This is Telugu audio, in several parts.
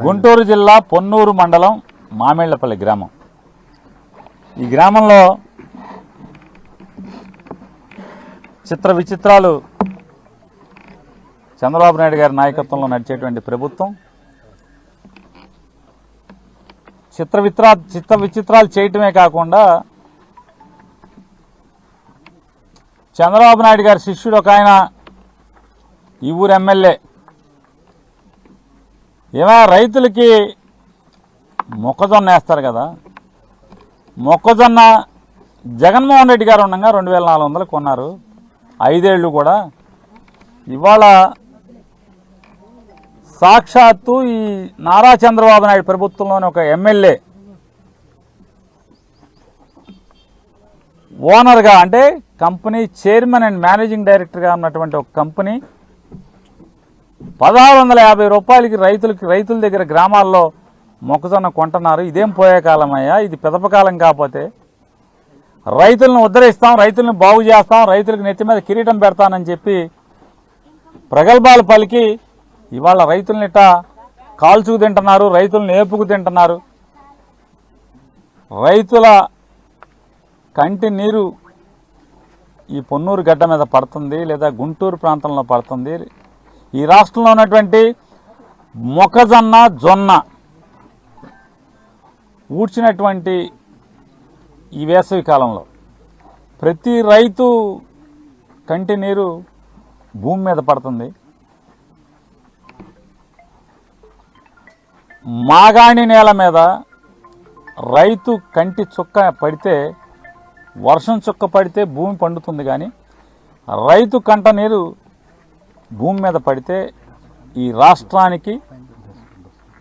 గుంటూరు జిల్లా పొన్నూరు మండలం మామిళ్లపల్లి గ్రామం. ఈ గ్రామంలో చిత్ర విచిత్రాలు చంద్రబాబు నాయుడు గారి నాయకత్వంలో నడిచేటువంటి ప్రభుత్వం చిత్ర విచిత్రాలు చేయటమే కాకుండా చంద్రబాబు నాయుడు గారి శిష్యుడు ఒక ఆయన ఈ ఊరు ఎమ్మెల్యే ఏమైనా రైతులకి మొక్కజొన్న వేస్తారు కదా, మొక్కజొన్న జగన్మోహన్ రెడ్డి గారు ఉండగా 2400 కొన్నారు, 5 ఏళ్ళు కూడా. ఇవాళ సాక్షాత్తు ఈ నారా చంద్రబాబు నాయుడు ప్రభుత్వంలోని ఒక ఎమ్మెల్యే ఓనర్గా, అంటే కంపెనీ చైర్మన్ అండ్ మేనేజింగ్ డైరెక్టర్గా ఉన్నటువంటి ఒక కంపెనీ 1650 రూపాయలకి రైతుల దగ్గర గ్రామాల్లో మొక్కజొన్న కొంటున్నారు. ఇదేం పోయే కాలమయ్యా, ఇది పిదపకాలం. కాకపోతే రైతులను ఉద్ధరిస్తాం, రైతులను బాగు చేస్తాం, రైతులకు నెత్తి మీద కిరీటం పెడతానని చెప్పి ప్రగల్భాలు పలికి ఇవాళ రైతులని ఇట్టా కాల్చుకు తింటున్నారు, రైతులను ఏపుకు తింటున్నారు. రైతుల కంటి నీరు ఈ పొన్నూరు గడ్డ మీద పడుతుంది, లేదా గుంటూరు ప్రాంతంలో పడుతుంది. ఈ రాష్ట్రంలో ఉన్నటువంటి మొక్కజొన్న జొన్న ఊడ్చినటువంటి ఈ వేసవి కాలంలో ప్రతి రైతు కంటి నీరు భూమి మీద పడుతుంది. మాగాణి నేల మీద రైతు కంటి చుక్క పడితే, వర్షం చుక్క పడితే భూమి పండుతుంది. కానీ రైతు కంట నీరు భూమి మీద పడితే ఈ రాష్ట్రానికి,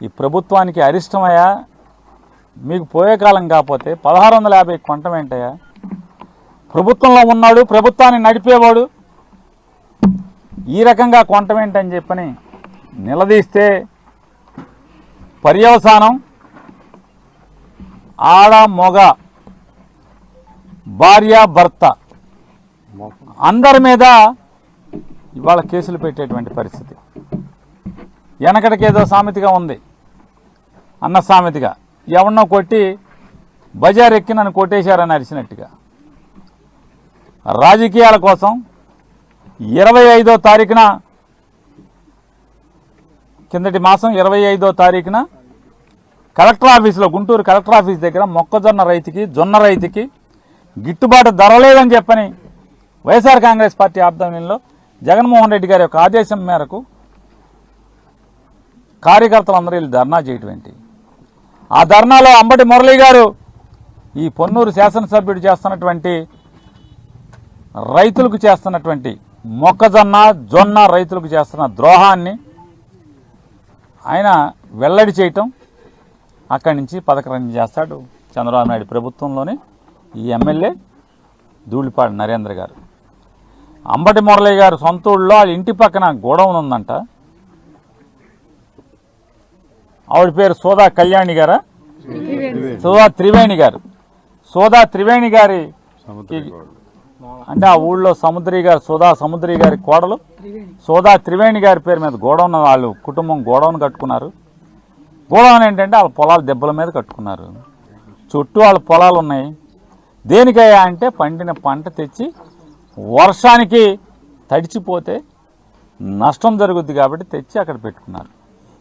ఈ ప్రభుత్వానికి అరిష్టమయ్యా. మీకు పోయే కాలం కాకపోతే 1650 కొంటం ఏంటయ్యా? ప్రభుత్వంలో ఉన్నాడు, ప్రభుత్వాన్ని నడిపేవాడు ఈ రకంగా కొంటం ఏంటని చెప్పని నిలదీస్తే పర్యవసానం ఆడ మొగ భార్య భర్త అందరి మీద ఇవాళ కేసులు పెట్టేటువంటి పరిస్థితి. వెనకటికేదో సామెతగా ఉంది, అన్న సామెతగా, ఎవరినో కొట్టి బజార్ ఎక్కి నన్ను కొట్టేశారని అరిచినట్టుగా. రాజకీయాల కోసం 25వ తారీఖున, కిందటి మాసం 25వ తారీఖున కలెక్టర్ ఆఫీసులో, గుంటూరు కలెక్టర్ ఆఫీస్ దగ్గర మొక్కజొన్న రైతుకి, జొన్న రైతుకి గిట్టుబాటు ధర లేదని చెప్పని వైఎస్ఆర్ కాంగ్రెస్ పార్టీ ఆధ్వర్యంలో జగన్మోహన్ రెడ్డి గారి యొక్క ఆదేశం మేరకు కార్యకర్తలందరూ వీళ్ళు ధర్నా చేయటం ఏంటి? ఆ ధర్నాలో అంబటి మురళీ గారు ఈ పొన్నూరు శాసనసభ్యుడు చేస్తున్నటువంటి రైతులకు చేస్తున్నటువంటి మొక్కజొన్న జొన్న రైతులకు చేస్తున్న ద్రోహాన్ని ఆయన వెల్లడి చేయటం, అక్కడి నుంచి పథకం చేస్తాడు చంద్రబాబు నాయుడు ప్రభుత్వంలోని ఈ ఎమ్మెల్యే ధూళిపాడు నరేంద్ర గారు. అంబటి మురళీ గారు సొంత ఊళ్ళో వాళ్ళ ఇంటి పక్కన గోడౌన్ ఉందంట. ఆవిడ పేరు సోదా కళ్యాణి గారా, సోదా త్రివేణి గారు. సోదా త్రివేణి గారి అంటే ఆ ఊళ్ళో సముద్రి గారు, సోదా సముద్రి గారి కోడలు సోదా త్రివేణి గారి పేరు మీద గోడౌన్, వాళ్ళు కుటుంబం గోడౌన్ కట్టుకున్నారు. గోడౌన్ ఏంటంటే వాళ్ళ పొలాలు దెబ్బల మీద కట్టుకున్నారు. చుట్టూ వాళ్ళ పొలాలు ఉన్నాయి. దేనికయ్యా అంటే పండిన పంట తెచ్చి వర్షానికి తడిచిపోతే నష్టం జరుగుద్ది కాబట్టి తెచ్చి అక్కడ పెట్టుకున్నారు.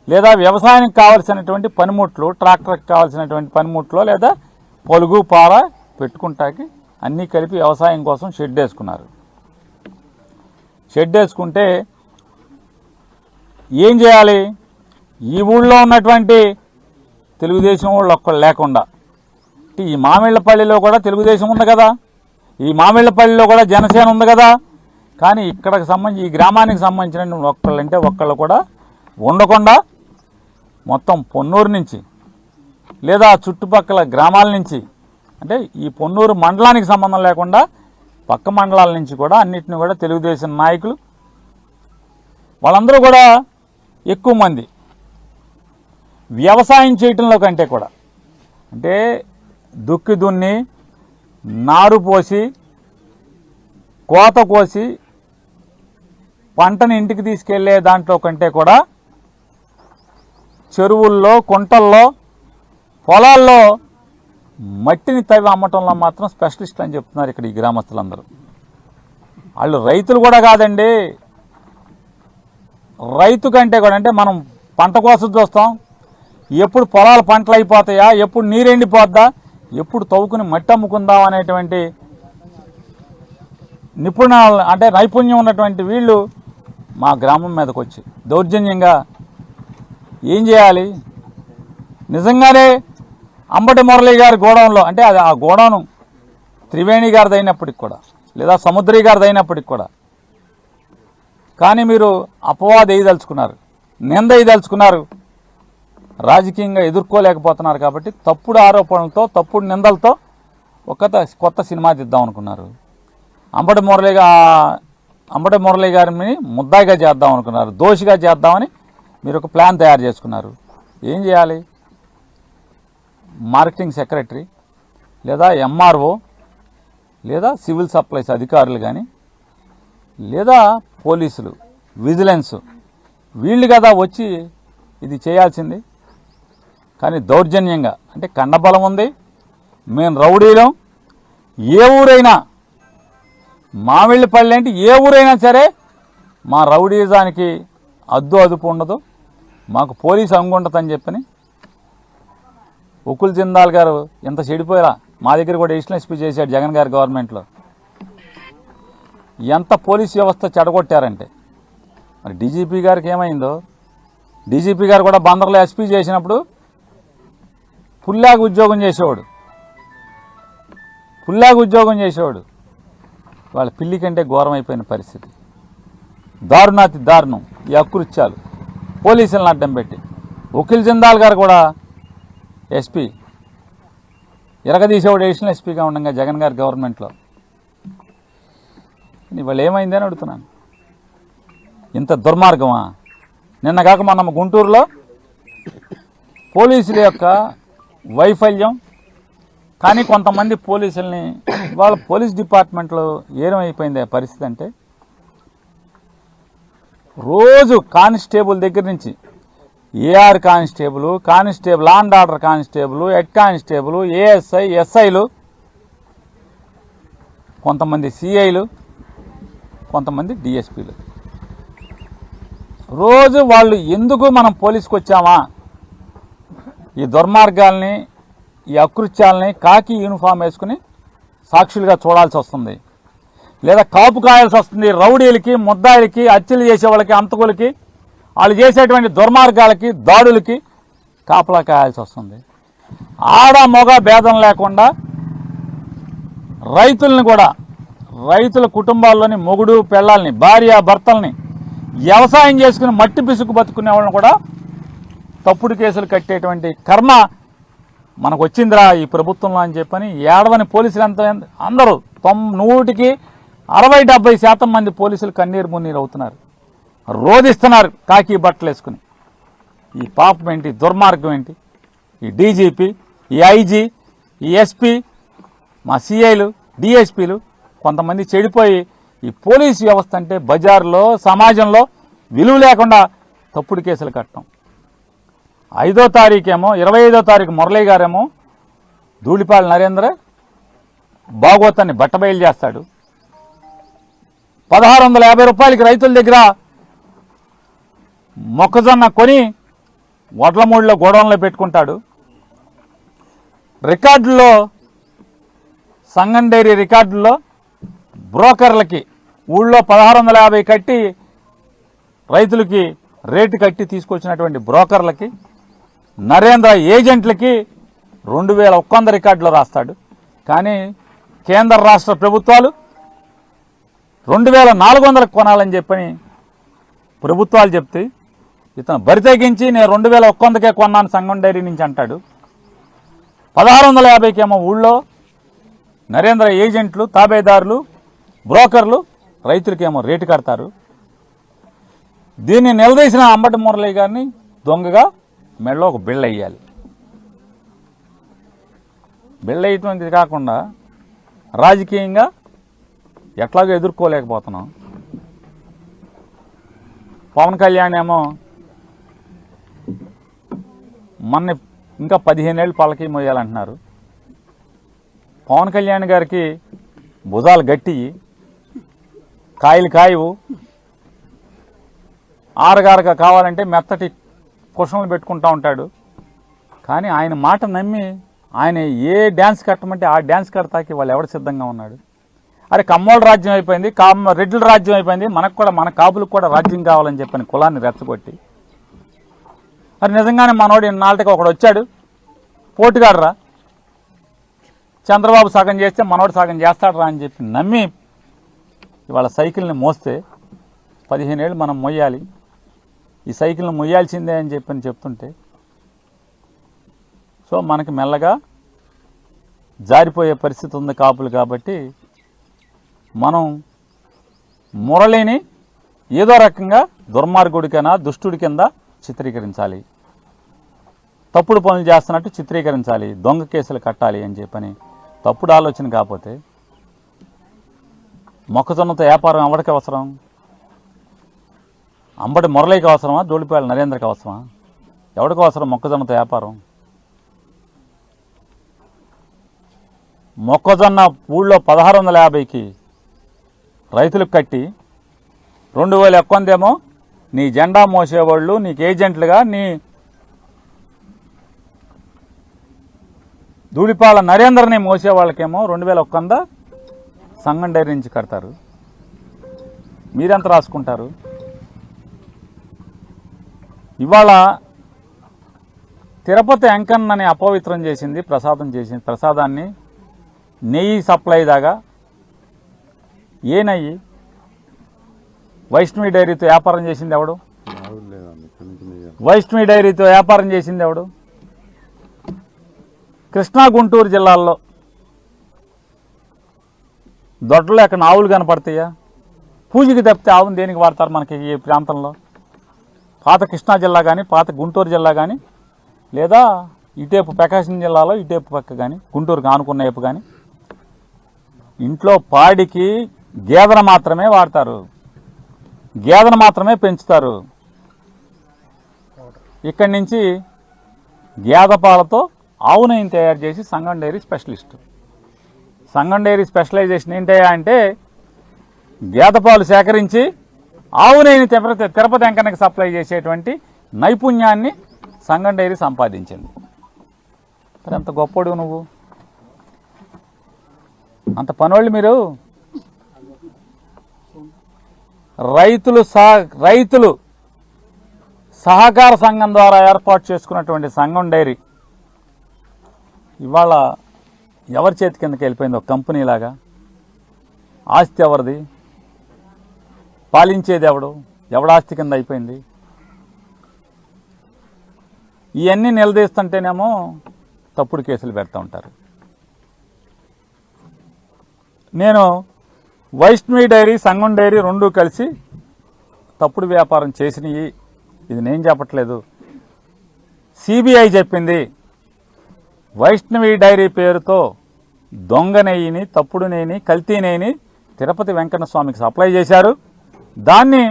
లేదా వ్యవసాయానికి కావాల్సినటువంటి పనిముట్లు, ట్రాక్టర్కి కావాల్సినటువంటి పనిముట్లు, లేదా పొలుగు పార పెట్టుకుంటాకి అన్నీ కలిపి వ్యవసాయం కోసం షెడ్ వేసుకున్నారు. షెడ్ వేసుకుంటే ఏం చేయాలి? ఈ ఊళ్ళో ఉన్నటువంటి తెలుగుదేశం వాళ్ళు ఒక్కళ్ళు లేకుండా, ఈ మామిళ్లపల్లిలో కూడా తెలుగుదేశం ఉంది కదా, ఈ మామిళ్లపల్లిలో కూడా జనసేన ఉంది కదా, కానీ ఇక్కడికి సంబంధించి ఈ గ్రామానికి సంబంధించిన ఒక్కళ్ళంటే ఒక్కళ్ళు కూడా ఉండకుండా మొత్తం పొన్నూరు నుంచి లేదా చుట్టుపక్కల గ్రామాల నుంచి, అంటే ఈ పొన్నూరు మండలానికి సంబంధం లేకుండా పక్క మండలాల నుంచి కూడా అన్నిటిని కూడా తెలుగుదేశం నాయకులు వాళ్ళందరూ కూడా ఎక్కువ మంది వ్యవసాయం చేయటంలో కంటే కూడా, అంటే దుక్కి దున్ని నారు పోసి కోత కోసి పంటని ఇంటికి తీసుకెళ్లే దాంట్లో కంటే కూడా చెరువుల్లో, కుంటల్లో, పొలాల్లో మట్టిని తవ్వి అమ్మటంలో మాత్రం స్పెషలిస్టులు అని చెప్తున్నారు ఇక్కడ ఈ గ్రామస్తులందరూ. వాళ్ళు రైతులు కూడా కాదండి. రైతు కంటే కూడా, అంటే మనం పంట కోసం చూస్తాం, ఎప్పుడు పొలాలు పంటలు అయిపోతాయా, ఎప్పుడు నీరెండిపోద్దా, ఎప్పుడు తవ్వుకుని మట్టి అమ్ముకుందాం అనేటువంటి అంటే నైపుణ్యం ఉన్నటువంటి వీళ్ళు మా గ్రామం మీదకి వచ్చి దౌర్జన్యంగా ఏం చేయాలి? నిజంగానే అంబటి మురళి గారి గోడౌన్లో, అంటే అది ఆ గోడౌను త్రివేణి గారిది అయినప్పటికి కూడా, లేదా సముద్రి గారిది అయినప్పటికి కూడా, కానీ మీరు అపవాదం వేయదలుచుకున్నారు, నింద వేయదలుచుకున్నారు, రాజకీయంగా ఎదుర్కోలేకపోతున్నారు. కాబట్టి తప్పుడు ఆరోపణలతో, తప్పుడు నిందలతో కొత్త సినిమా తీద్దాం అనుకున్నారు. అంబటి మురళి గారిని ముద్దాయిగా చేద్దాం అనుకున్నారు, దోషిగా చేద్దామని మీరు ఒక ప్లాన్ తయారు చేసుకున్నారు. ఏం చేయాలి? మార్కెటింగ్ సెక్రటరీ, లేదా ఎంఆర్ఓ, లేదా సివిల్ సప్లైస్ అధికారులు కానీ, లేదా పోలీసులు, విజిలెన్స్, వీళ్ళు కదా వచ్చి ఇది చేయాల్సింది. కానీ దౌర్జన్యంగా, అంటే కండబలం ఉంది, మేము రౌడీలం, ఏ ఊరైనా, మామిళ్ళపల్లి అంటే ఏ ఊరైనా సరే మా రౌడీజానికి అదుపు ఉండదు, మాకు పోలీసు అంగుండదని చెప్పని ఉకుల్ జిందాల్ గారు ఎంత చెడిపోయారా, మా దగ్గర కూడా ఎడిషనల్ ఎస్పీ చేశాడు జగన్ గారి గవర్నమెంట్లో. ఎంత పోలీస్ వ్యవస్థ చెడగొట్టారంటే, మరి డీజీపీ గారికి ఏమైందో, డీజీపీ గారు కూడా బందర్లో ఎస్పీ చేసినప్పుడు పుల్లాగా ఉద్యోగం చేసేవాడు, వాళ్ళ పిల్లి కంటే ఘోరమైపోయిన పరిస్థితి. దారుణాతి దారుణం ఈ అకృత్యాలు, పోలీసులను అడ్డం పెట్టి. ఉకిల్ జిందాల్ గారు కూడా ఎస్పీ ఇరగదీసేవాడు ఎడిషనల్ ఎస్పీగా ఉండగా జగన్ గారి గవర్నమెంట్లో. వాళ్ళు ఏమైందని అడుగుతున్నాను. ఇంత దుర్మార్గమా? నిన్న కాక మొన్న గుంటూరులో పోలీసుల యొక్క వైఫల్యం, కానీ కొంతమంది పోలీసుల్ని, వాళ్ళ పోలీస్ డిపార్ట్మెంట్లో ఏమైపోయింది పరిస్థితి అంటే, రోజు కానిస్టేబుల్ దగ్గర నుంచి AR constable, law and order constable, head constable, ASI, ఎస్ఐలు, కొంతమంది సిఐలు, కొంతమంది డిఎస్పీలు, రోజు వాళ్ళు ఎందుకు మనం పోలీసుకు వచ్చామా, ఈ దుర్మార్గాల్ని, ఈ అకృత్యాలని కాకి యూనిఫామ్ వేసుకుని సాక్షులుగా చూడాల్సి వస్తుంది, లేదా కాపు కాయాల్సి వస్తుంది. రౌడీలకి, ముద్దాయిలకి, హత్యలు చేసే వాళ్ళకి, అంతకులకి, వాళ్ళు చేసేటువంటి దుర్మార్గాలకి, దాడులకి కాపలా కాయాల్సి వస్తుంది. ఆడ మొగ భేదం లేకుండా రైతుల్ని కూడా, రైతుల కుటుంబాల్లోని మొగుడు పెళ్ళాలని, భార్య భర్తల్ని, వ్యవసాయం చేసుకుని మట్టి పిసుకు బతుకునే వాళ్ళని కూడా తప్పుడు కేసులు కట్టేటువంటి కర్మ మనకు వచ్చిందిరా ఈ ప్రభుత్వంలో అని చెప్పని ఏడవని పోలీసులు అందరూ 100కి 60-70% మంది పోలీసులు కన్నీరు మున్నీరు అవుతున్నారు, రోధిస్తున్నారు కాకి బట్టలు వేసుకుని. ఈ పాపం ఏంటి, దుర్మార్గం ఏంటి? ఈ డీజీపీ, ఈ ఐజీ, ఈ ఎస్పీ, మా సిఐలు, డిఎస్పీలు కొంతమంది చెడిపోయి ఈ పోలీసు వ్యవస్థ అంటే బజార్లో, సమాజంలో విలువ లేకుండా తప్పుడు కేసులు కట్టడం. 5వ తారీఖేమో, 25వ తారీఖు మురళీ గారేమో ధూళిపాళ నరేంద్ర భాగవతాన్ని బట్టబయలు చేస్తాడు. 1650 రూపాయలకి రైతుల దగ్గర మొక్కజొన్న కొని వడ్లమూడిలో గోడౌన్లో పెట్టుకుంటాడు. రికార్డుల్లో, సంగం డైరీ రికార్డుల్లో బ్రోకర్లకి ఊళ్ళో 1650 కట్టి రైతులకి రేటు కట్టి తీసుకొచ్చినటువంటి బ్రోకర్లకి, నరేంద్ర ఏజెంట్లకి 2100 రికార్డులో రాస్తాడు. కానీ కేంద్ర రాష్ట్ర ప్రభుత్వాలు 2400 కొనాలని చెప్పని ప్రభుత్వాలు చెప్తే ఇతను బరితెగించి నేను 2100కే కొన్నాను సంగం డైరీ నుంచి అంటాడు. 1650కేమో ఊళ్ళో నరేంద్ర ఏజెంట్లు, తాబేదారులు, బ్రోకర్లు రైతులకేమో రేటు కడతారు. దీన్ని నిలదీసిన అంబటి మురళి గారిని దొంగగా మెడలో ఒక బిళ్ళ వేయాలి. బిళ్ళ వేయటువంటిది కాకుండా రాజకీయంగా ఎట్లాగో ఎదుర్కోలేకపోతున్నాం. పవన్ కళ్యాణ్ ఏమో మన ఇంకా 15 ఏళ్ళు పల్లకి మోయాలంటున్నారు. పవన్ కళ్యాణ్ గారికి భుజాలు గట్టి, కాయలు కాయవు, ఆరగారగా కావాలంటే మెత్తటి కుషన్లు పెట్టుకుంటూ ఉంటాడు. కానీ ఆయన మాట నమ్మి ఆయన ఏ డ్యాన్స్ కట్టమంటే ఆ డ్యాన్స్ కడతాకి వాళ్ళు ఎవడు సిద్ధంగా ఉన్నాడు? అరే కమ్మోళ్ళ రాజ్యం అయిపోయింది, రెడ్ల రాజ్యం అయిపోయింది, మనకు కూడా మన కాపులకు కూడా రాజ్యం కావాలని చెప్పని కులాన్ని రెచ్చగొట్టి, మరి నిజంగానే మనోడు ఇన్నాళ్ళకి ఒకడు వచ్చాడు పోటుగాడరా, చంద్రబాబు సగం చేస్తే మనోడు సగం చేస్తాడరా అని చెప్పి నమ్మి ఇవాళ సైకిల్ని మోస్తే 15 ఏళ్ళు మనం మొయ్యాలి, ఈ సైకిల్ని మొయ్యాల్సిందే అని చెప్పని చెప్తుంటే, సో మనకి మెల్లగా జారిపోయే పరిస్థితి ఉంది కాపులు. కాబట్టి మనం మురళిని ఏదో రకంగా దుర్మార్గుడికైనా దుష్టుడి కింద చిత్రీకరించాలి, తప్పుడు పనులు చేస్తున్నట్టు చిత్రీకరించాలి, దొంగ కేసులు కట్టాలి అని చెప్పని తప్పుడు ఆలోచన. కాకపోతే మొక్కజొన్నతో వ్యాపారం ఎవరికి అవసరం? అంబటి మురళికి అవసరమా? దూళిపాయల నరేంద్రకి అవసరమా? ఎవరికి అవసరం మొక్కజొన్నతో వ్యాపారం? మొక్కజొన్న ఊళ్ళో 1650కి రైతులకు కట్టి 2000 ఎక్కువందేమో నీ జెండా మోసేవాళ్ళు, నీకు ఏజెంట్లుగా నీ దూళిపాల నరేంద్రని మోసేవాళ్ళకేమో 2000 ఒక్కంద సంగం డైరీ నుంచి కడతారు. మీరెంత రాసుకుంటారు? ఇవాళ తిరుపతి వెంకన్నని అపవిత్రం చేసింది, ప్రసాదాన్ని నెయ్యి సప్లై దాగా ఏ నెయ్యి? వైష్ణవి డైరీతో వ్యాపారం చేసింది ఎవడు? వైష్ణవి డైరీతో వ్యాపారం చేసింది ఎవడు? కృష్ణా గుంటూరు జిల్లాల్లో దొడ్లో ఎక్కడ ఆవులు కనపడతాయా? పూజకి తప్పితే ఆవును దేనికి వాడతారు మనకి ఈ ప్రాంతంలో? పాత కృష్ణా జిల్లా కానీ, పాత గుంటూరు జిల్లా కానీ, లేదా ఇటేపు ప్రకాశం జిల్లాలో ఇటేపు పక్క కానీ, గుంటూరుకి ఆనుకున్న వైపు కానీ ఇంట్లో పాడికి గేదెను మాత్రమే వాడతారు, గేదెను మాత్రమే పెంచుతారు. ఇక్కడి నుంచి గేదె పాలతో ఆవు నెయ్యిని తయారు చేసి సంగం డైరీ స్పెషలిస్ట్. సంగం డైరీ స్పెషలైజేషన్ ఏంటయ్యా అంటే గేదె పాలు సేకరించి ఆవు నెయ్యిని తిరుపతి వెంకన్నకి సప్లై చేసేటువంటి నైపుణ్యాన్ని సంగం డైరీ సంపాదించింది. మరి అంత గొప్పడు నువ్వు, అంత పనోళ్ళు మీరు. రైతులు సహకార సంఘం ద్వారా ఏర్పాటు చేసుకున్నటువంటి సంగం డైరీ ఇవాళ ఎవరి చేతి కిందకి వెళ్ళిపోయింది? ఒక కంపెనీలాగా. ఆస్తి ఎవరిది? పాలించేది ఎవడు? ఎవడాస్తి కింద అయిపోయింది? ఇవన్నీ నిలదీస్తుంటేనేమో తప్పుడు కేసులు పెడతా ఉంటారు. నేను వైష్ణవి డైరీ, సంగం డైరీ రెండూ కలిసి తప్పుడు వ్యాపారం చేసినవి, ఇది నేను చెప్పట్లేదు, సిబిఐ చెప్పింది. వైష్ణవి డైరీ పేరుతో దొంగ నెయ్యిని, తప్పుడు నెయ్యిని, కల్తీ నెయ్యిని తిరుపతి వెంకన్న స్వామికి సప్లై చేశారు. దాన్ని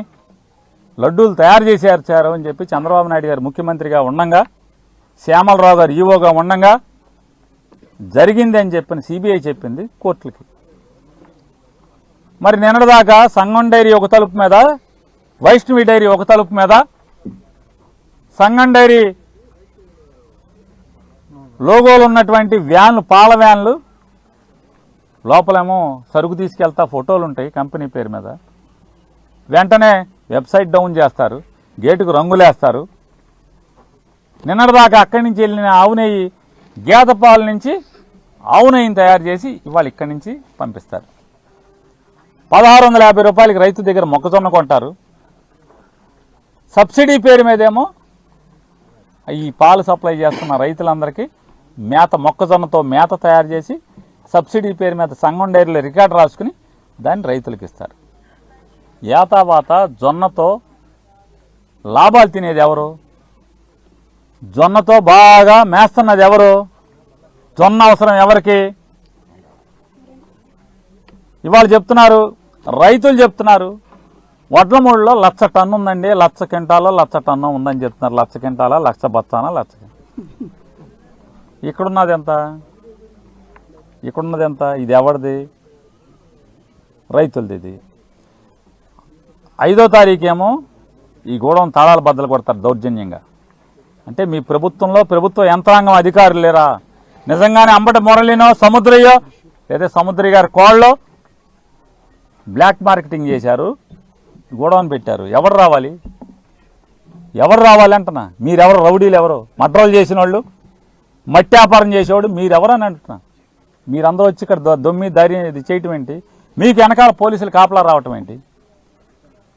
లడ్డూలు తయారు చేశారు అని చెప్పి చంద్రబాబు నాయుడు గారు ముఖ్యమంత్రిగా ఉండంగా, శ్యామలరావు గారు ఈవోగా ఉండంగా జరిగింది అని చెప్పిన సిబిఐ చెప్పింది కోర్టులకి. మరి నిన్నటిదాకా సంగం డైరీ ఒక తలుపు మీద, వైష్ణవి డైరీ ఒక తలుపు మీద, సంగం డైరీ లోగోలు ఉన్నటువంటి వ్యాన్లు, పాల వ్యాన్లు, లోపలేమో సరుకు తీసుకెళ్తా ఫోటోలు ఉంటాయి కంపెనీ పేరు మీద. వెంటనే వెబ్సైట్ డౌన్ చేస్తారు, గేటుకు రంగులేస్తారు. నిన్నటిదాకా అక్కడి నుంచి వెళ్ళిన ఆవు నెయ్యి, గేదె పాల నుంచి ఆవు నెయ్యిని తయారు చేసి ఇవాళ ఇక్కడి నుంచి పంపిస్తారు. 1650 రూపాయలకి రైతు దగ్గర మొక్కజొన్న కొంటారు. సబ్సిడీ పేరు మీదేమో ఈ పాలు సప్లై చేస్తున్న రైతులందరికీ మొక్కజొన్నతో మేత తయారు చేసి సబ్సిడీ పేరు మీద సంగం డైరీలో రికార్డు రాసుకుని దాన్ని రైతులకు ఇస్తారు. ఏతావాత జొన్నతో లాభాలు తినేది ఎవరు? జొన్నతో బాగా మేస్తున్నది ఎవరు? జొన్న అవసరం ఎవరికి? ఇవాళ చెప్తున్నారు, రైతులు చెప్తున్నారు, వడ్లమూడిలో 1,00,000 టన్ను ఉందండి, 1,00,000 క్వింటాలో 1,00,000 టన్ను ఉందని చెప్తున్నారు. 1,00,000 క్వింటాలా, 1,00,000 బత్తానా, 1,00,000 ఇక్కడున్నది ఎంత? ఇక్కడున్నది ఎంత? ఇది ఎవరిది? రైతులది. ఇది 5వ తారీఖేమో ఈ గోడౌన్ తాళాలు బద్దలు కొడతారు దౌర్జన్యంగా. అంటే మీ ప్రభుత్వంలో ప్రభుత్వ యంత్రాంగం అధికారులు లేరా? నిజంగానే అంబటి మురళినో సముద్రయ్యో లేదా సముద్రి గారి కోళ్ళో బ్లాక్ మార్కెటింగ్ చేశారు, గోడౌన్ పెట్టారు. ఎవరు రావాలి? ఎవరు రావాలి అంటున్నా? మీరెవరు? రౌడీలు ఎవరు? మడ్రలు చేసిన వాళ్ళు, మట్టి వ్యాపారం చేసేవాడు మీరెవరు అని అంటున్నా. మీరందరూ వచ్చి ఇక్కడ దొమ్మి ధైర్యం ఇది చేయటం ఏంటి? మీకు వెనకాల పోలీసులు కాపలా రావటం ఏంటి?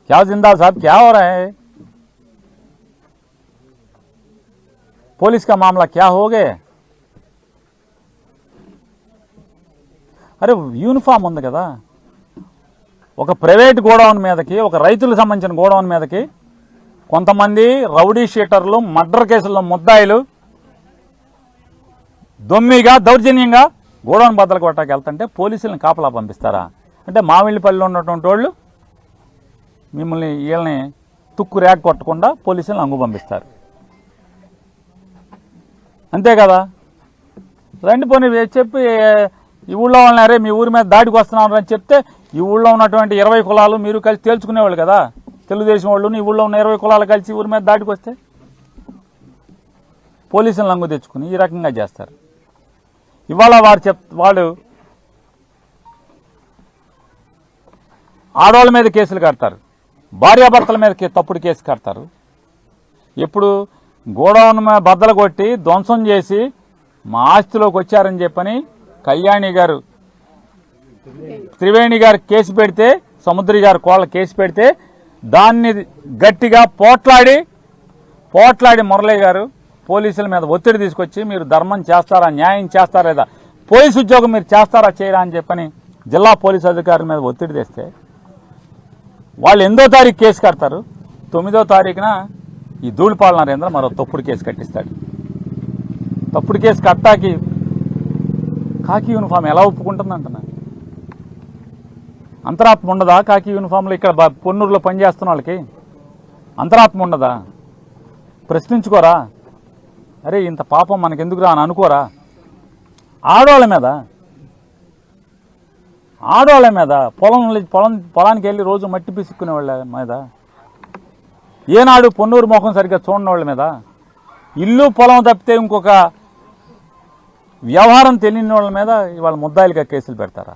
क्या जिंदाल साहब क्या हो रहा है? पुलिस का मामला क्या हो गए? అరే యూనిఫామ్ ఉంది కదా. ఒక ప్రైవేట్ గోడౌన్ మీదకి, ఒక రైతులకు సంబంధించిన గోడౌన్ మీదకి కొంతమంది రౌడీ షీటర్లు, మర్డర్ కేసుల్లో ముద్దాయిలు దొమ్మిగా దౌర్జన్యంగా గోడౌన్ బద్దలు కొట్టాకి వెళ్తుంటే పోలీసులను కాపలా పంపిస్తారా? అంటే మామిళ్ళపల్లిలో ఉన్నటువంటి వాళ్ళు మిమ్మల్ని వీళ్ళని తుక్కు రేక కొట్టకుండా పోలీసులను అంగు పంపిస్తారు. అంతే కదా. రండి పోనీ చెప్పి ఈ ఊళ్ళో వాళ్ళని అరే మీ ఊరి మీద దాడికి వస్తున్నారు అని చెప్తే ఈ ఊళ్ళో ఉన్నటువంటి 20 కులాలు మీరు కలిసి తేల్చుకునేవాళ్ళు కదా. తెలుగుదేశం వాళ్ళు ఈ ఊళ్ళో ఉన్న 20 కులాలు కలిసి ఊరి మీద దాడికి వస్తే పోలీసులను అంగు తెచ్చుకుని ఈ రకంగా చేస్తారు. ఇవాళ వాళ్ళు ఆడవాళ్ళ మీద కేసులు కడతారు, భార్యాభర్తల మీద తప్పుడు కేసు కడతారు. ఎప్పుడు గోడౌన్ బద్దలు కొట్టి ధ్వంసం చేసి మా ఆస్తిలోకి వచ్చారని చెప్పని కళ్యాణి గారు, త్రివేణి గారు కేసు పెడితే, సముద్రి గారు కోళ్ళ కేసు పెడితే దాన్ని గట్టిగా పోట్లాడి మురళి గారు పోలీసుల మీద ఒత్తిడి తీసుకొచ్చి మీరు ధర్మం చేస్తారా, న్యాయం చేస్తారా, లేదా పోలీసు ఉద్యోగం మీరు చేస్తారా చేయరా అని చెప్పని జిల్లా పోలీసు అధికారుల మీద ఒత్తిడి తెస్తే వాళ్ళు 8వ తారీఖు కేసు కడతారు. 9వ తారీఖున ఈ ధూళిపాల నరేంద్ర మరో తప్పుడు కేసు కట్టిస్తాడు. తప్పుడు కేసు కట్టాకి కాకి యూనిఫామ్ ఎలా ఒప్పుకుంటుందంటున్నా? అంతరాత్మ ఉండదా కాకి యూనిఫామ్లో? ఇక్కడ పొన్నూరులో పనిచేస్తున్న వాళ్ళకి అంతరాత్మ ఉండదా? ప్రశ్నించుకోరా? అరే ఇంత పాపం మనకెందుకురా అని అనుకోరా? ఆడవాళ్ళ మీద పొలానికి వెళ్ళి రోజు మట్టి పిసుక్కునే వాళ్ళ మీద, ఏనాడు పొన్నూరు మొహం సరిగ్గా చూడని వాళ్ళ మీద, ఇల్లు పొలం తప్పితే ఇంకొక వ్యవహారం తెలియని వాళ్ళ మీద ఇవాళ ముద్దాయిలుగా కేసులు పెడతారా?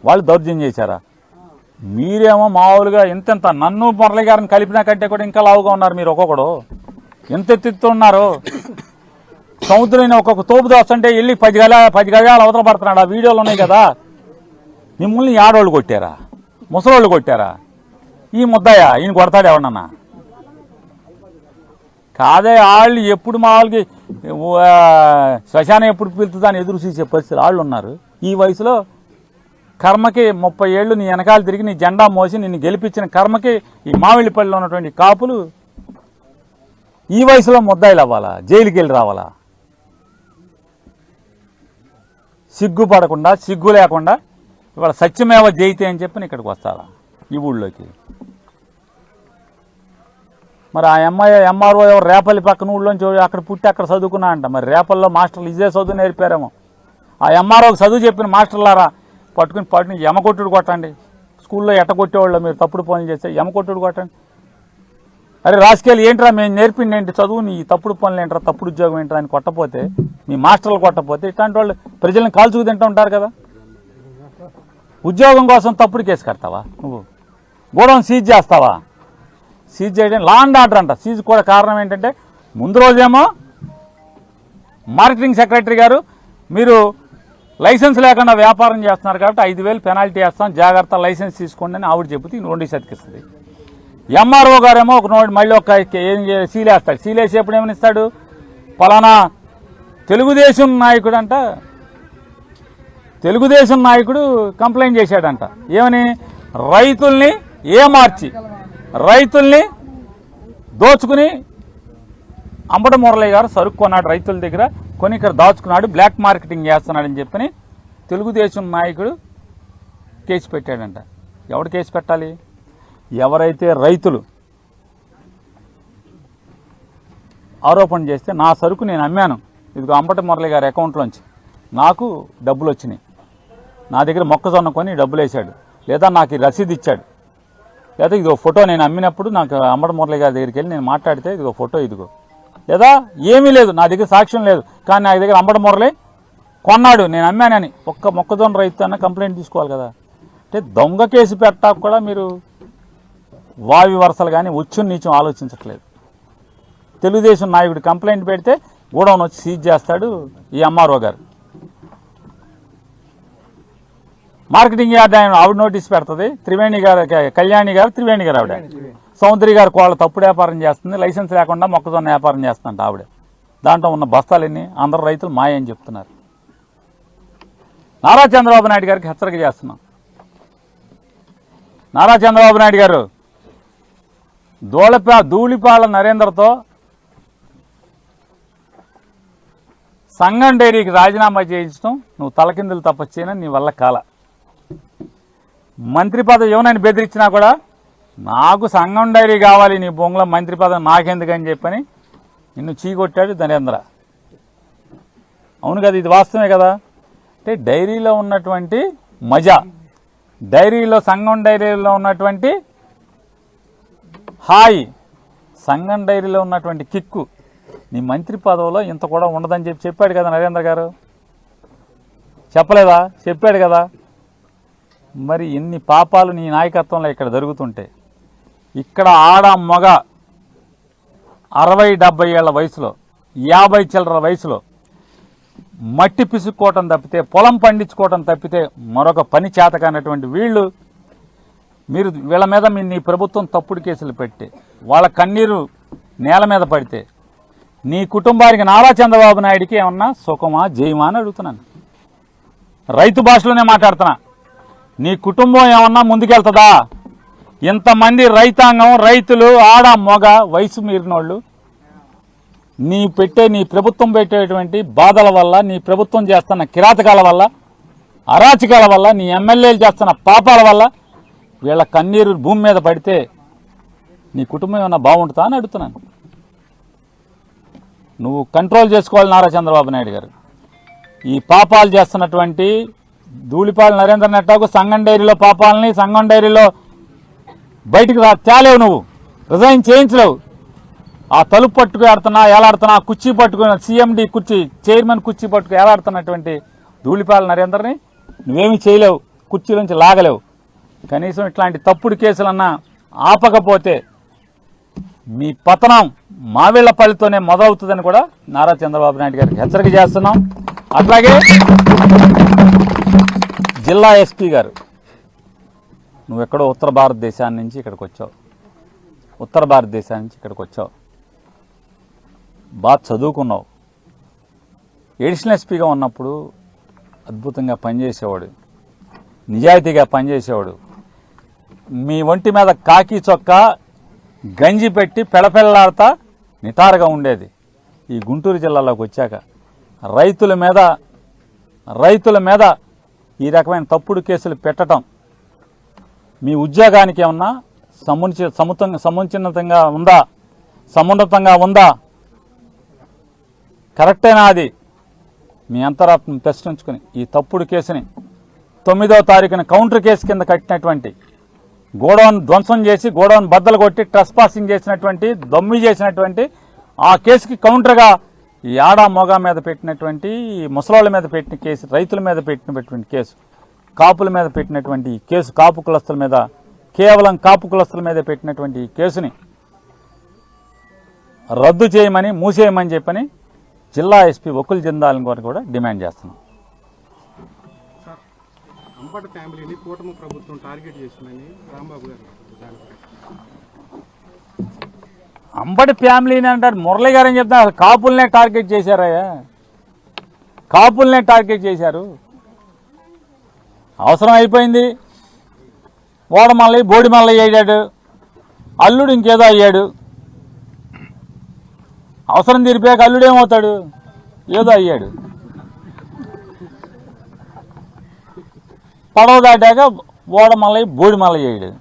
వాళ్ళు దౌర్జన్యం చేశారా? మీరేమో మామూలుగా ఇంతెంత నన్ను మురళి గారిని కలిపినా కంటే కూడా ఇంకా లావుగా ఉన్నారు మీరు. ఒక్కొక్కడు ఎంత ఎత్తున్నారు. సముద్రం ఒక్కొక్క తోపు దోస్తుంటే వెళ్ళి 10 గజాలు అవతల పడుతున్నాడు. ఆ వీడియోలు ఉన్నాయి కదా. మిమ్మల్ని ఆడవాళ్ళు కొట్టారా, ముసలోళ్ళు కొట్టారా? ఈ ముద్దాయా ఈయన కొడతాడు ఎవడన్నా? కాదే వాళ్ళు ఎప్పుడు మామూలుకి శ్మశానం ఎప్పుడు పిలుతుందని ఎదురు చూసే పరిస్థితులు వాళ్ళు ఉన్నారు. ఈ వయసులో కర్మకి 30 ఏళ్ళు నీ వెనకాల తిరిగి నీ జెండా మోసి నిన్ను గెలిపించిన కర్మకి ఈ మామిళ్ళపల్లిలో ఉన్నటువంటి కాపులు ఈ వయసులో ముద్దాయిలు అవ్వాలా? జైలుకి వెళ్ళి రావాలా? సిగ్గుపడకుండా, సిగ్గు లేకుండా ఇవాళ సత్యమేవ జయితే అని చెప్పి ఇక్కడికి వస్తారా ఈ ఊళ్ళోకి? మరి ఆ ఎంఆర్ఓ ఎవరు రేపల్లి పక్కన ఊళ్ళోంచి అక్కడ పుట్టి అక్కడ చదువుకున్నా అంట. మరి రేపల్లో మాస్టర్లు ఇదే చదువు నేర్పారేమో. ఆ ఎంఆర్ఓకి చదువు చెప్పిన మాస్టర్లారా పట్టుకుని యమకొట్టుడు కొట్టండి. స్కూల్లో ఎట్టగొట్టేవాళ్ళు మీరు తప్పుడు పనులు చేస్తే యమకొట్టుడు కొట్టండి. అరే రాజకీయాలు ఏంట్రా మేము నేర్పిండి ఏంటి చదువు, నీ తప్పుడు పనులు ఏంట్రా, తప్పుడు ఉద్యోగం ఏంట్రా అని కొట్టపోతే, మీ మాస్టర్లు కొట్టపోతే ఇట్లాంటి వాళ్ళు ప్రజలను కాల్చుకు తింటూ ఉంటారు కదా. ఉద్యోగం కోసం తప్పుడు కేసు కడతావా నువ్వు? గోడౌన్ సీజ్ చేస్తావా? సీజ్ చేయడం లా అండ్ ఆర్డర్ అంట. సీజ్ కూడా కారణం ఏంటంటే ముందు రోజేమో మార్కెటింగ్ సెక్రటరీ గారు మీరు లైసెన్స్ లేకుండా వ్యాపారం చేస్తున్నారు కాబట్టి 5,000 పెనాల్టీ వేస్తాం, జాగ్రత్త లైసెన్స్ తీసుకోండి అని ఆవిడ చెబితే నోటీస్ అతికిస్తుంది. ఎంఆర్ఓ గారేమో మళ్ళీ ఒక సీలేస్తాడు. సీలేసేప్పుడు ఏమని ఇస్తాడు? పలానా తెలుగుదేశం నాయకుడు అంట, తెలుగుదేశం నాయకుడు కంప్లైంట్ చేశాడంట. ఏమని? రైతుల్ని ఏమార్చి రైతుల్ని దోచుకుని అంబటి మురళి గారు సరుకు కొన్నాడు రైతుల దగ్గర, కొని ఇక్కడ దాచుకున్నాడు, బ్లాక్ మార్కెటింగ్ చేస్తున్నాడని చెప్పని తెలుగుదేశం నాయకుడు కేసు పెట్టాడంట. ఎవడు కేసు పెట్టాలి? ఎవరైతే రైతులు ఆరోపణ చేస్తే నా సరుకు నేను అమ్మాను, ఇదిగో అంబటి మురళి గారి అకౌంట్లోంచి నాకు డబ్బులు వచ్చినాయి, నా దగ్గర మొక్కజొన్న కొని డబ్బులు వేశాడు, లేదా నాకు ఈ రసీదు ఇచ్చాడు, లేదా ఇదిగో ఫోటో నేను అమ్మినప్పుడు నాకు అంబటి మురళి గారి దగ్గరికి వెళ్ళి నేను మాట్లాడితే ఇదిగో ఫోటో ఇదిగో, లేదా ఏమీ లేదు నా దగ్గర సాక్ష్యం లేదు కానీ నా దగ్గర అంబటి మురళి కొన్నాడు నేను అమ్మానని ఒక్క మొక్కజొన్న రైతు అన్న కంప్లైంట్ తీసుకోవాలి కదా. అంటే దొంగ కేసు పెట్టాక కూడా మీరు వావి వరుసలు కానీ వచ్చుని నీచం ఆలోచించట్లేదు. తెలుగుదేశం నాయకుడు కంప్లైంట్ పెడితే గూడౌన్ వచ్చి సీజ్ చేస్తాడు ఈ ఎంఆర్ఓ గారు. మార్కెటింగ్ యార్డ్ ఆయన ఆవిడ నోటీస్ పెడుతుంది, త్రివేణి గారు కళ్యాణి గారు త్రివేణి గారు ఆవిడ సౌందర్య గారు కోళ్ళ తప్పుడు వ్యాపారం చేస్తుంది, లైసెన్స్ లేకుండా మొక్కజొన్న వ్యాపారం చేస్తుందంట ఆవిడ. దాంట్లో ఉన్న బస్తాలన్నీ అందరు రైతులు మాయ అని చెప్తున్నారు. నారా చంద్రబాబు నాయుడు గారికి హెచ్చరిక చేస్తున్నాం. నారా చంద్రబాబు నాయుడు గారు ధూళిపాల నరేంద్రతో సంగం డైరీకి రాజీనామా చేయించడం నువ్వు తలకిందులు తప్పొచ్చేనా నీ వల్ల కాల. మంత్రి పదవి ఏమనని బెదిరించినా కూడా నాకు సంగం డైరీ కావాలి, నీ బొంగులో మంత్రి పదవి నాకెందుకని చెప్పని నిన్ను చీకొట్టాడు నరేంద్ర. అవును కదా, ఇది వాస్తవమే కదా. అంటే డైరీలో ఉన్నటువంటి మజా, డైరీలో సంగం డైరీలో ఉన్నటువంటి హాయి, సంగం డైరీలో ఉన్నటువంటి కిక్కు నీ మంత్రి పదవిలో ఇంత కూడా ఉండదని చెప్పాడు కదా నరేంద్ర గారు. చెప్పలేదా? చెప్పాడు కదా. మరి ఎన్ని పాపాలు నీ నాయకత్వంలో ఇక్కడ జరుగుతుంటే, ఇక్కడ ఆడ మగ 60-70 ఏళ్ల వయసులో 50 చిల్లర వయసులో మట్టి పిసుక్కోవటం తప్పితే, పొలం పండించుకోవటం తప్పితే మరొక పని చేతకానటువంటి వీళ్ళు, మీరు వీళ్ళ మీద నీ ప్రభుత్వం తప్పుడు కేసులు పెట్టి వాళ్ళ కన్నీరు నేల మీద పడితే నీ కుటుంబానికి నారా చంద్రబాబు నాయుడికి ఏమన్నా సుఖమా జయమా అని అడుగుతున్నాను. రైతు భాషలోనే మాట్లాడుతున్నా. నీ కుటుంబం ఏమన్నా ముందుకెళ్తుందా? ఇంతమంది రైతాంగం, రైతులు, ఆడ మగ వయసు మీరినోళ్ళు నీ ప్రభుత్వం పెట్టేటువంటి బాధల వల్ల, నీ ప్రభుత్వం చేస్తున్న కిరాతకాల వల్ల, అరాచకాల వల్ల, నీ ఎమ్మెల్యేలు చేస్తున్న పాపాల వల్ల వీళ్ళ కన్నీరు భూమి మీద పడితే నీ కుటుంబం ఏమన్నా బాగుంటుందా అని అడుగుతున్నాను. నువ్వు కంట్రోల్ చేసుకోవాలి నారా చంద్రబాబు నాయుడు గారు. ఈ పాపాలు చేస్తున్నటువంటి ధూళిపాల నరేంద్ర నెట్టాకు సంగం డైరీలో పాపాలని, సంగం డైరీలో బయటకు తేలేవు, నువ్వు రిజైన్ చేయించలేవు. ఆ తలుపు పట్టుకు ఏలాడుతున్నా, కుర్చీ పట్టుకుని సీఎండి కుర్చీ, చైర్మన్ కుర్చీ పట్టుకు ఏలాడుతున్నటువంటి ధూళిపాల నరేంద్రని నువ్వేమీ చేయలేవు, కుర్చీ నుంచి లాగలేవు. కనీసం ఇట్లాంటి తప్పుడు కేసులన్నా ఆపకపోతే మీ పతనం మావిళ్లపల్లితోనే మొదలవుతుందని కూడా నారా చంద్రబాబు నాయుడు గారికి హెచ్చరిక చేస్తున్నాం. అట్లాగే జిల్లా ఎస్పీ గారు, నువ్వెక్కడో ఉత్తర భారతదేశాన్ని నుంచి ఇక్కడికి వచ్చావు, బాగా చదువుకున్నావు. ఎడిషనల్ ఎస్పీగా ఉన్నప్పుడు అద్భుతంగా పనిచేసేవాడు, నిజాయితీగా పనిచేసేవాడు. మీ ఒంటి మీద కాకి చొక్కా గంజి పెట్టి పెళపెళ్లాడుతా నిటారుగా ఉండేది. ఈ గుంటూరు జిల్లాలోకి వచ్చాక రైతుల మీద ఈ రకమైన తప్పుడు కేసులు పెట్టడం మీ ఉద్యోగానికి ఏమన్నా సమున్నతంగా ఉందా? కరెక్టేనా? అది మీ అంతరాత్మను ప్రశ్నించుకుని ఈ తప్పుడు కేసుని 9వ తారీఖున కౌంటర్ కేసు కింద కట్టినటువంటి, గోడౌన్ ధ్వంసం చేసి గోడౌన్ బద్దలు కొట్టి ట్రెస్పాసింగ్ చేసినటువంటి, దమ్మి చేసినటువంటి ఆ కేసుకి కౌంటర్గా ఈ ఆడ మొగ మీద పెట్టినటువంటి, ముసలోళ్ళ మీద పెట్టిన కేసు, రైతుల మీద పెట్టినటువంటి కేసు, కాపుల మీద పెట్టినటువంటి ఈ కేసు, కేవలం కాపు కులస్తుల మీద పెట్టినటువంటి ఈ కేసుని రద్దు చేయమని, మూసేయమని చెప్పని జిల్లా ఎస్పీ వకుల్ జిందాల్ గారు కూడా డిమాండ్ చేస్తున్నాం. అంబటి ఫ్యామిలీని కూటమి ప్రభుత్వం టార్గెట్ చేసిందని రాంబాబు గారు. అంబటి ఫ్యామిలీని అంటారు, మురళి గారు అని చెప్తున్నారు. కాపుల్నే టార్గెట్ చేశారయ్యా, కాపుల్నే టార్గెట్ చేశారు. అవసరం అయిపోయింది, ఓడమల్లయ్య బోడిమల్లయ్య అయ్యాడు, అల్లుడు ఇంకేదో అయ్యాడు. అవసరం తీరిపోయాక అల్లుడేమవుతాడు? ఏదో అయ్యాడు. పడవ దాటాక ఓడమల్లయ్య బోడిమల్లయ్య అయ్యాడు.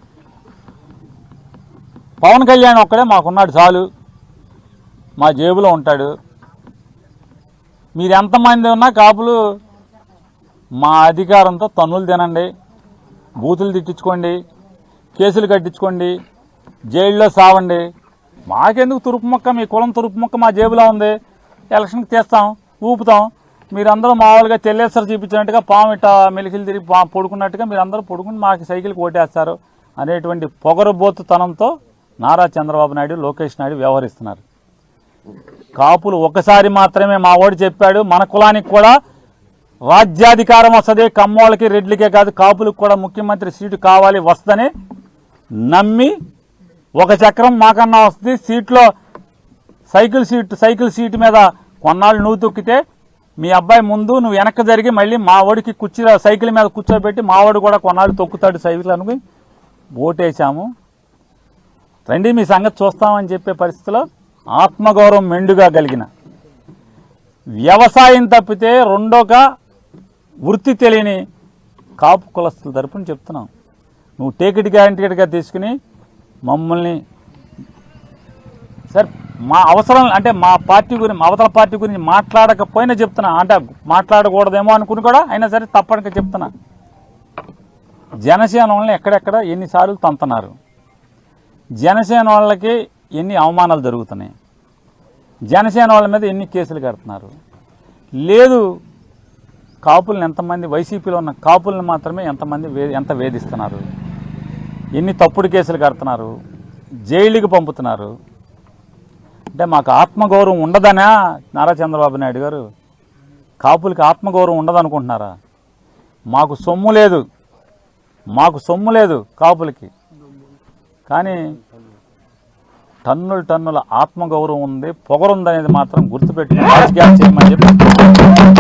పవన్ కళ్యాణ్ ఒక్కడే మాకున్నాడు చాలు. మా జేబులో ఉంటాడు. మీరు ఎంతమంది ఉన్నా కాపులు మా అధికారంతో తన్నులు తినండి, బూతులు తిట్టించుకోండి, కేసులు కట్టించుకోండి, జైల్లో సావండి. మాకెందుకు తురుపు మొక్క, మీ కులం తురుపు మొక్క మా జేబులో ఉంది, ఎలక్షన్కి తీస్తాం, ఊపుతాం. మీరందరూ మామూలుగా తెల్లేసరి చూపించినట్టుగా పాము ఇట్ట మెలికలు తిరిగి పడుకున్నట్టుగా మీరందరూ పడుకుని మాకు సైకిల్కి ఓటేస్తారు అనేటువంటి పొగరబోతుతనంతో నారా చంద్రబాబు నాయుడు, లోకేష్ నాయుడు వ్యవహరిస్తున్నారు. కాపులు ఒకసారి మాత్రమే మా ఓడి చెప్పాడు, మన కులానికి కూడా రాజ్యాధికారం వస్తుంది, కమ్మోళ్ళకి రెడ్లకే కాదు కాపులకు కూడా ముఖ్యమంత్రి సీటు కావాలి వస్తుందని నమ్మి, ఒక చక్రం మాకన్నా వస్తుంది, సీట్లో సైకిల్ సీటు మీద కొన్నాళ్ళు నువ్వు తొక్కితే మీ అబ్బాయి ముందు నువ్వు వెనక్కి జరిగి మళ్ళీ మా ఓడికి సైకిల్ మీద కూర్చోబెట్టి మా ఓడి కూడా కొన్నాళ్ళు తొక్కుతాడు సైకిల్ అనుకుని ఓటేశాము. రండి మీ సంగతి చూస్తామని చెప్పే పరిస్థితిలో ఆత్మగౌరవం మెండుగా కలిగిన, వ్యవసాయం తప్పితే రెండోగా వృత్తి తెలియని కాపు కులస్తుల తరపున చెప్తున్నాం. నువ్వు టికెట్గా తీసుకుని మమ్మల్ని సార్ మా అవసరం అంటే మా పార్టీ గురించి, అవతల పార్టీ గురించి మాట్లాడకపోయినా చెప్తున్నా, అంటే మాట్లాడకూడదేమో అనుకుని కూడా అయినా సరే తప్పనిక చెప్తున్నా. జనసేన వాళ్ళని ఎక్కడెక్కడ ఎన్నిసార్లు తంతున్నారు, జనసేన వాళ్ళకి ఎన్ని అవమానాలు జరుగుతున్నాయి, జనసేన వాళ్ళ మీద ఎన్ని కేసులు కడుతున్నారు. లేదు కాపులను ఎంతమంది, వైసీపీలో ఉన్న కాపులను మాత్రమే ఎంత వేధిస్తున్నారు, ఎన్ని తప్పుడు కేసులు కడుతున్నారు, జైలుకి పంపుతున్నారు. అంటే మాకు ఆత్మగౌరవం ఉండదనా నారా చంద్రబాబు నాయుడు గారు? కాపులకి ఆత్మగౌరవం ఉండదనుకుంటున్నారా? మాకు సొమ్ము లేదు కాపులకి, కానీ టన్నుల ఆత్మగౌరవం ఉంది, పొగరుందనేది మాత్రం గుర్తుపెట్టుకుని రాజకీయాలు చేయమని చెప్పి